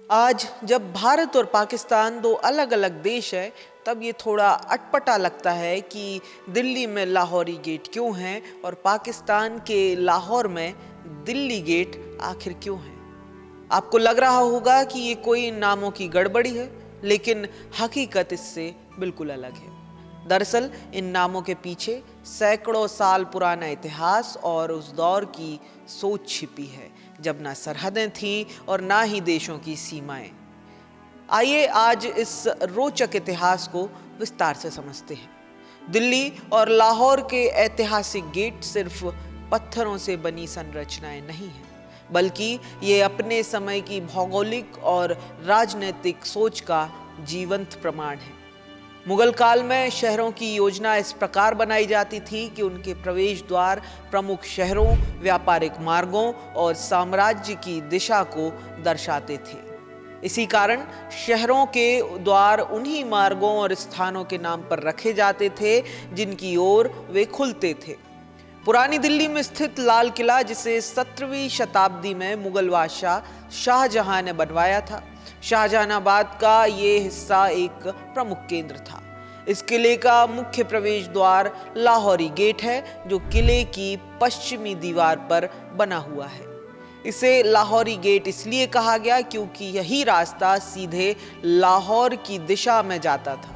आज जब भारत और पाकिस्तान दो अलग अलग देश है, तब ये थोड़ा अटपटा लगता है कि दिल्ली में लाहौरी गेट क्यों है और पाकिस्तान के लाहौर में दिल्ली गेट आखिर क्यों है। आपको लग रहा होगा कि ये कोई नामों की गड़बड़ी है, लेकिन हकीकत इससे बिल्कुल अलग है। दरअसल इन नामों के पीछे सैकड़ों साल पुराना इतिहास और उस दौर की सोच छिपी है जब ना सरहदें थीं और ना ही देशों की सीमाएं। आइए आज इस रोचक इतिहास को विस्तार से समझते हैं। दिल्ली और लाहौर के ऐतिहासिक गेट सिर्फ पत्थरों से बनी संरचनाएं नहीं हैं, बल्कि ये अपने समय की भौगोलिक और राजनीतिक सोच का जीवंत प्रमाण है। मुगल काल में शहरों की योजना इस प्रकार बनाई जाती थी कि उनके प्रवेश द्वार प्रमुख शहरों, व्यापारिक मार्गों और साम्राज्य की दिशा को दर्शाते थे। इसी कारण शहरों के द्वार उन्हीं मार्गों और स्थानों के नाम पर रखे जाते थे जिनकी ओर वे खुलते थे। पुरानी दिल्ली में स्थित लाल किला, जिसे 17वीं शताब्दी में मुगल बादशाह शाहजहां ने बनवाया था, शाहजहानाबाद का ये हिस्सा एक प्रमुख केंद्र था। इस किले का मुख्य प्रवेश द्वार लाहौरी गेट है, जो किले की पश्चिमी दीवार पर बना हुआ है। इसे लाहौरी गेट इसलिए कहा गया क्योंकि यही रास्ता सीधे लाहौर की दिशा में जाता था।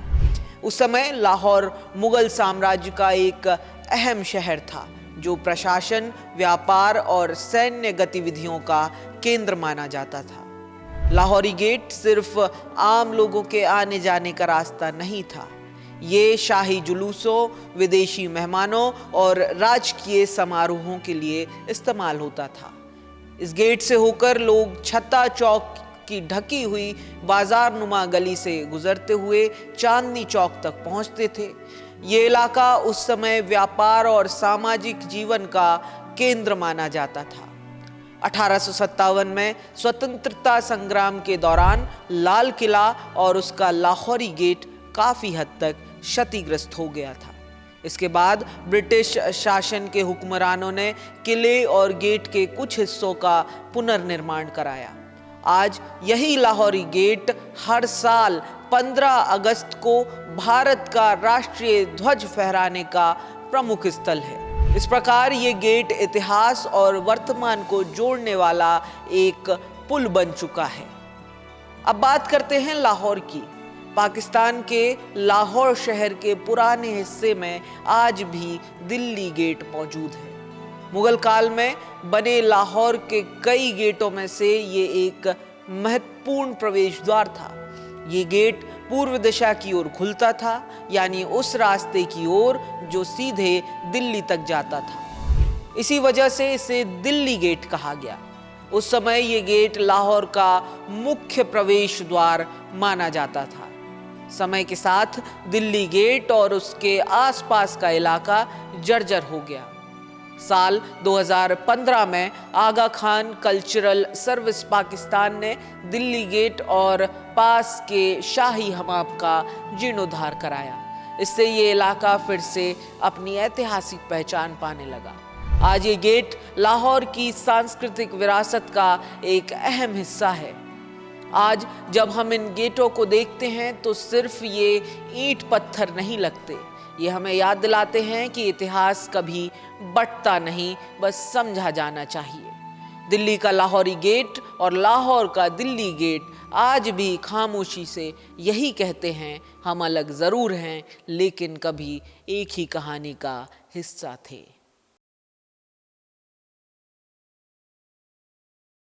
उस समय लाहौर मुगल साम्राज्य का एक अहम शहर था, जो प्रशासन, व्यापार और सैन्य गतिविधियों का केंद्र माना जाता था। लाहौरी गेट सिर्फ आम लोगों के आने जाने का रास्ता नहीं था, ये शाही जुलूसों, विदेशी मेहमानों और राजकीय समारोहों के लिए इस्तेमाल होता था। इस गेट से होकर लोग छत्ता चौक की ढकी हुई बाजार नुमा गली से गुजरते हुए चांदनी चौक तक पहुंचते थे। ये इलाका उस समय व्यापार और सामाजिक जीवन का केंद्र माना जाता था। 1857 में स्वतंत्रता संग्राम के दौरान लाल किला और उसका लाहौरी गेट काफी हद तक क्षतिग्रस्त हो गया था। इसके बाद ब्रिटिश शासन के हुक्मरानों ने किले और गेट के कुछ हिस्सों का पुनर्निर्माण कराया। आज यही लाहौरी गेट हर साल 15 अगस्त को भारत का राष्ट्रीय ध्वज फहराने का प्रमुख स्थल है। इस प्रकार ये गेट इतिहास और वर्तमान को जोड़ने वाला एक पुल बन चुका है। अब बात करते हैं लाहौर की। पाकिस्तान के लाहौर शहर के पुराने हिस्से में आज भी दिल्ली गेट मौजूद है। मुगल काल में बने लाहौर के कई गेटों में से ये एक महत्वपूर्ण प्रवेश द्वार था। ये गेट पूर्व दिशा की ओर खुलता था, यानी उस रास्ते की ओर जो सीधे दिल्ली तक जाता था। इसी वजह से इसे दिल्ली गेट कहा गया। उस समय ये गेट लाहौर का मुख्य प्रवेश द्वार माना जाता था। समय के साथ दिल्ली गेट और उसके आसपास का इलाका जर्जर हो गया। साल 2015 में आगा खान कल्चरल सर्विस पाकिस्तान ने दिल्ली गेट और पास के शाही हमाम का जीर्णोद्धार कराया। इससे ये इलाका फिर से अपनी ऐतिहासिक पहचान पाने लगा। आज ये गेट लाहौर की सांस्कृतिक विरासत का एक अहम हिस्सा है। आज जब हम इन गेटों को देखते हैं तो सिर्फ ये ईंट पत्थर नहीं लगते, ये हमें याद दिलाते हैं कि इतिहास कभी बंटता नहीं, बस समझा जाना चाहिए। दिल्ली का लाहौरी गेट और लाहौर का दिल्ली गेट आज भी खामोशी से यही कहते हैं, हम अलग ज़रूर हैं लेकिन कभी एक ही कहानी का हिस्सा थे।